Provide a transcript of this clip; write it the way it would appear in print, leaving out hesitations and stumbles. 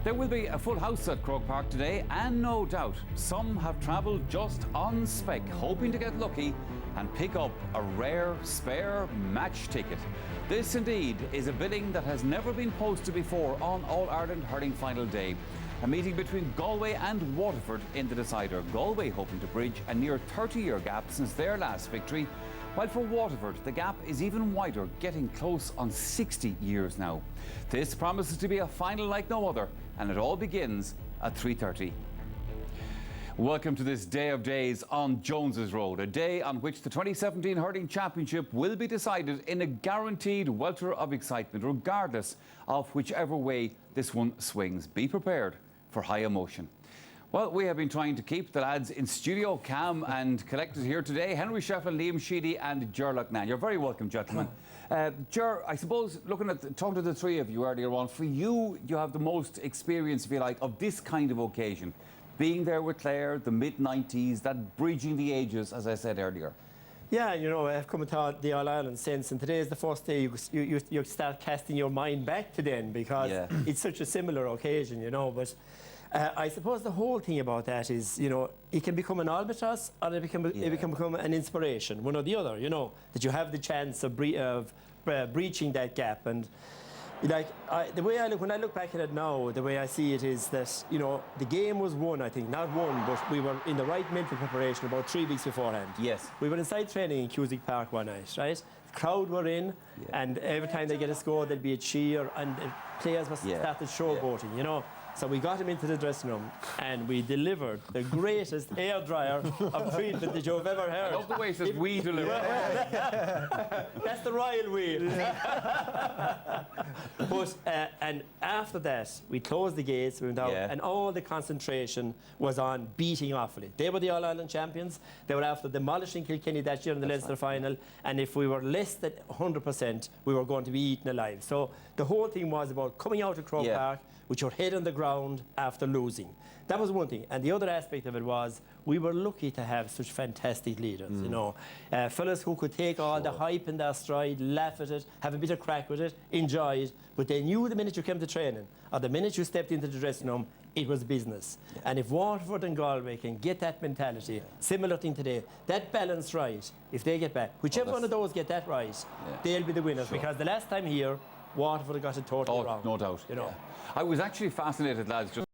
There will be a full house at Croke Park today, and no doubt some have travelled just on spec, hoping to get lucky and pick up a rare spare match ticket. This indeed is a bidding that has never been posted before on All-Ireland Hurling Final Day. A meeting between Galway and Waterford in the decider. Galway hoping to bridge a near 30-year gap since their last victory, while for Waterford the gap is even wider, getting close on 60 years now. This promises to be a final like no other, and it all begins at 3:30. Welcome to this day of days on Jones's Road, a day on which the 2017 Hurling Championship will be decided in a guaranteed welter of excitement, regardless of whichever way this one swings. Be prepared for high emotion. Well, we have been trying to keep the lads in studio calm and collected here today. Henry Shefflin, Liam Sheedy and Ger Lucknan. You're very welcome, gentlemen. Ger, I suppose, talking to the three of you earlier on, for you, you have the most experience, if you like, of this kind of occasion. Being there with Clare, the mid-90s, that bridging the ages, as I said earlier. Yeah, you know, I've come to the All-Ireland since, and today is the first day you start casting your mind back to then, because it's such a similar occasion, you know. But I suppose the whole thing about that is, you know, it can become an albatross or it can become an inspiration, one or the other, you know, that you have the chance of breaching that gap. And like, when I look back at it now, the way I see it is that, you know, the game was won, I think, not won, but we were in the right mental preparation about 3 weeks beforehand. Yes. We were inside training in Cusick Park one night, right? The crowd were in, and every time they get a score, there'd be a cheer, and the players must started showboating, you know. So we got him into the dressing room and we delivered the greatest hairdryer of treatment that you've ever heard. I love the way it says we delivered. That's the royal we. But, and after that, we closed the gates, we went out, and all the concentration was on beating Offaly. They were the All-Ireland champions. They were after demolishing Kilkenny that year in the Leinster final. And if we were less than 100%, we were going to be eaten alive. So the whole thing was about coming out of Croke Park with your head on the ground after losing. That was one thing. And the other aspect of it was we were lucky to have such fantastic leaders, you know. Fellas who could take all the hype in their stride, laugh at it, have a bit of crack with it, enjoy it. But they knew the minute you came to training or the minute you stepped into the dressing room, it was business. And if Waterford and Galway can get that mentality, similar thing today, that balance right, if they get back, whichever one of those get that right, they'll be the winners. Because the last time here, Waterford got it totally wrong. No doubt. You know. I was actually fascinated, lads, just